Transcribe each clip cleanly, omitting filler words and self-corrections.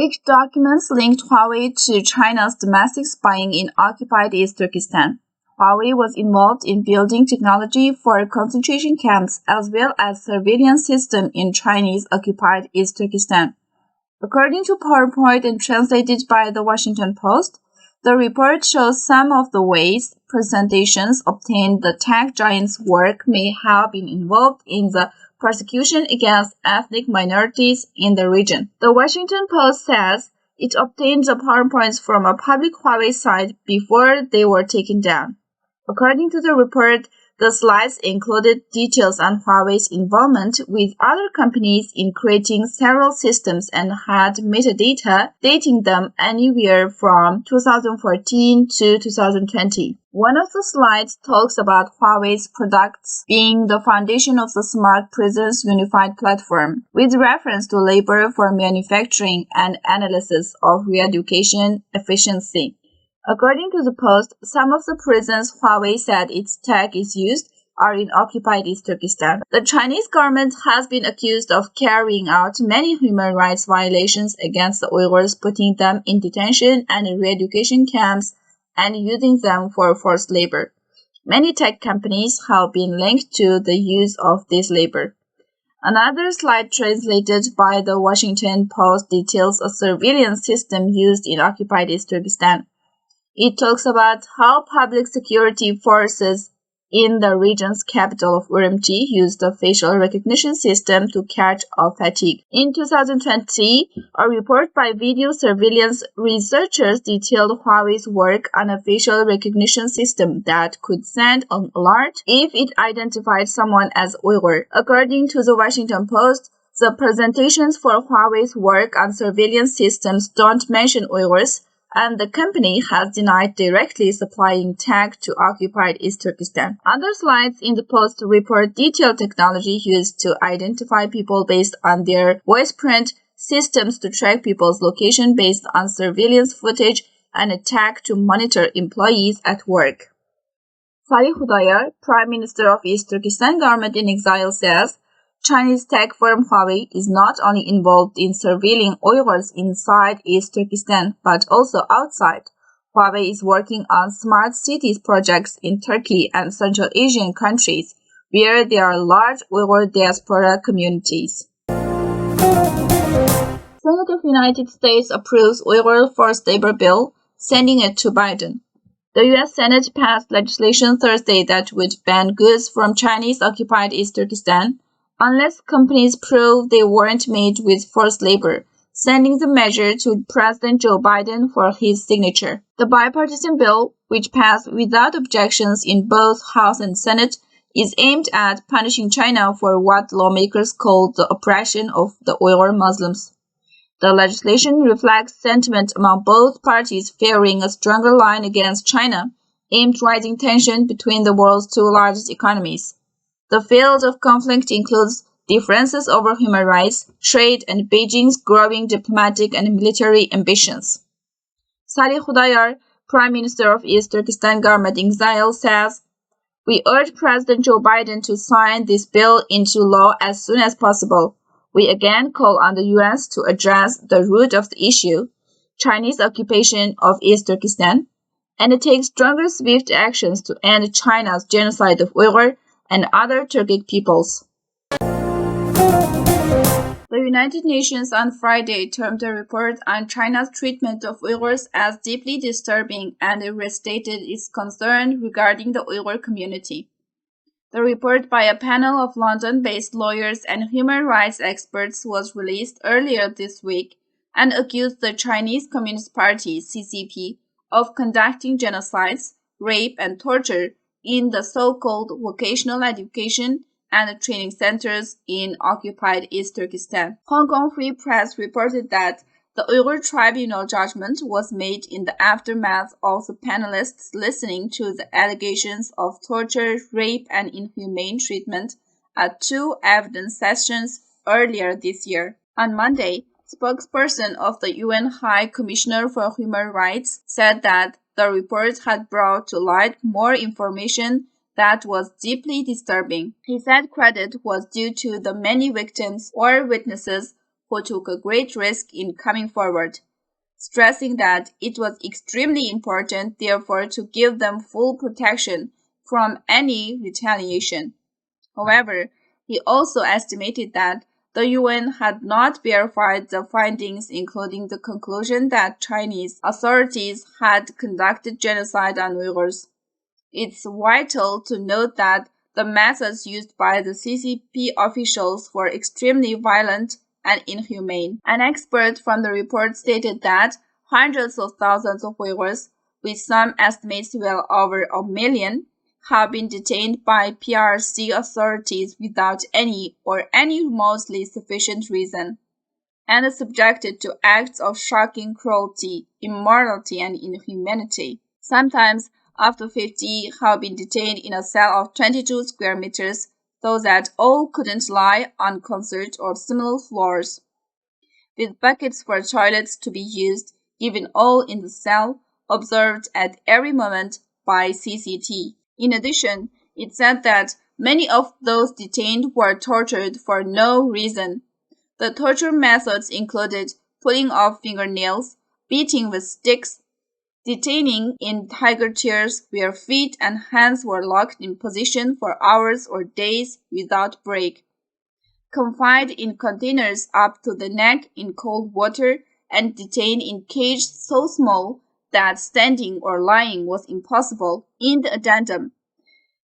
Leaked documents linked Huawei to China's domestic spying in occupied East Turkestan. Huawei was involved in building technology for concentration camps as well as surveillance system in Chinese-occupied East Turkestan. According to PowerPoint and translated by the Washington Post, the report shows some of the ways presentations obtained the tech giant's work may have been involved in the persecution against ethnic minorities in the region. The Washington Post says it obtained the PowerPoints from a public Huawei site before they were taken down. According to the report, the slides included details on Huawei's involvement with other companies in creating several systems and had metadata dating them anywhere from 2014 to 2020. One of the slides talks about Huawei's products being the foundation of the Smart Prisons Unified Platform, with reference to labor for manufacturing and analysis of re-education efficiency. According to the Post, some of the prisons Huawei said its tech is used are in occupied East Turkestan. The Chinese government has been accused of carrying out many human rights violations against the Uyghurs, putting them in detention and re-education camps and using them for forced labor. Many tech companies have been linked to the use of this labor. Another slide translated by the Washington Post details a surveillance system used in occupied East Turkestan. It talks about how public security forces in the region's capital of Urumqi used a facial recognition system to catch off fatigue. In 2020, a report by video surveillance researchers detailed Huawei's work on a facial recognition system that could send an alert if it identified someone as Uyghur. According to the Washington Post, the presentations for Huawei's work on surveillance systems don't mention Uyghurs, and the company has denied directly supplying tech to occupied East Turkestan. Other slides in the Post report detailed technology used to identify people based on their voice print, systems to track people's location based on surveillance footage, and a tech to monitor employees at work. Salih Hudayar, Prime Minister of East Turkistan Government-in-Exile, says Chinese tech firm Huawei is not only involved in surveilling Uyghurs inside East Turkestan, but also outside. Huawei is working on smart cities projects in Turkey and Central Asian countries, where there are large Uyghur diaspora communities. Senate of United States approves Uyghur forced labor bill, sending it to Biden. The U.S. Senate passed legislation Thursday that would ban goods from Chinese-occupied East Turkestan unless companies prove they weren't made with forced labor, sending the measure to President Joe Biden for his signature. The bipartisan bill, which passed without objections in both House and Senate, is aimed at punishing China for what lawmakers call the oppression of the Uyghur Muslims. The legislation reflects sentiment among both parties favoring a stronger line against China, aimed at rising tension between the world's two largest economies. The field of conflict includes differences over human rights, trade, and Beijing's growing diplomatic and military ambitions. Salih Hudayar, Prime Minister of East Turkestan Government-in-Exile, says, "We urge President Joe Biden to sign this bill into law as soon as possible. We again call on the U.S. to address the root of the issue, Chinese occupation of East Turkestan, and take stronger, swift actions to end China's genocide of Uyghur and other Turkic peoples." The United Nations on Friday termed a report on China's treatment of Uyghurs as deeply disturbing and restated its concern regarding the Uyghur community. The report by a panel of London-based lawyers and human rights experts was released earlier this week and accused the Chinese Communist Party, CCP, of conducting genocides, rape, and torture in the so-called vocational education and training centers in occupied East Turkestan. Hong Kong Free Press reported that the Uyghur Tribunal judgment was made in the aftermath of the panelists listening to the allegations of torture, rape, and inhumane treatment at two evidence sessions earlier this year. On Monday, spokesperson of the UN High Commissioner for Human Rights said that the report had brought to light more information that was deeply disturbing. He said credit was due to the many victims or witnesses who took a great risk in coming forward, stressing that it was extremely important, therefore, to give them full protection from any retaliation. However, he also estimated that the UN had not verified the findings, including the conclusion that Chinese authorities had conducted genocide on Uyghurs. It's vital to note that the methods used by the CCP officials were extremely violent and inhumane. An expert from the report stated that hundreds of thousands of Uyghurs, with some estimates well over 1 million, have been detained by PRC authorities without any or any remotely sufficient reason, and subjected to acts of shocking cruelty, immorality, and inhumanity. Sometimes up to 50 have been detained in a cell of 22 square meters, so that all couldn't lie on concert or similar floors, with buckets for toilets to be used, given all in the cell, observed at every moment by CCT. In addition, it said that many of those detained were tortured for no reason. The torture methods included pulling off fingernails, beating with sticks, detaining in tiger chairs where feet and hands were locked in position for hours or days without break, confined in containers up to the neck in cold water, and detained in cages so small that standing or lying was impossible. In the addendum,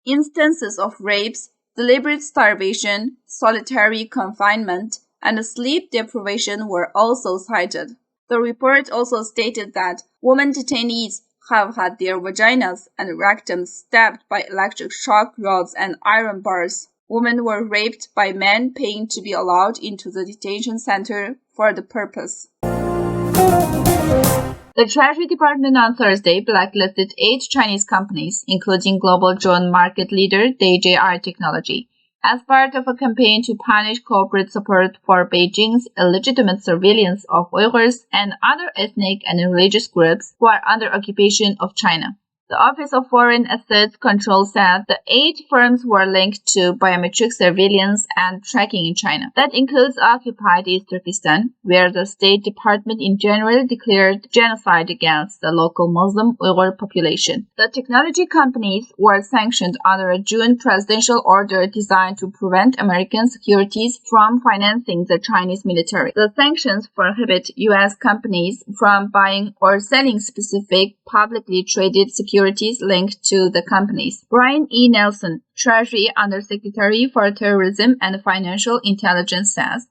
instances of rapes, deliberate starvation, solitary confinement, and sleep deprivation were also cited. The report also stated that women detainees have had their vaginas and rectums stabbed by electric shock rods and iron bars. Women were raped by men paying to be allowed into the detention center for the purpose. The Treasury Department on Thursday blacklisted 8 Chinese companies, including global drone market leader DJI Technology, as part of a campaign to punish corporate support for Beijing's illegitimate surveillance of Uyghurs and other ethnic and religious groups who are under occupation of China. The Office of Foreign Assets Control said the 8 firms were linked to biometric surveillance and tracking in China. That includes occupied East Turkestan, where the State Department in January declared genocide against the local Muslim Uyghur population. The technology companies were sanctioned under a June presidential order designed to prevent American securities from financing the Chinese military. The sanctions prohibit U.S. companies from buying or selling specific publicly traded securities linked to the companies. Brian E. Nelson, Treasury Undersecretary for Terrorism and Financial Intelligence, says,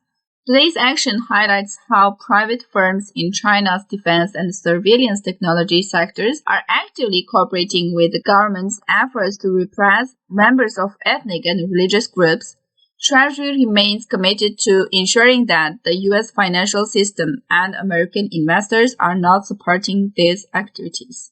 today's action highlights how private firms in China's defense and surveillance technology sectors are actively cooperating with the government's efforts to repress members of ethnic and religious groups. Treasury remains committed to ensuring that the U.S. financial system and American investors are not supporting these activities.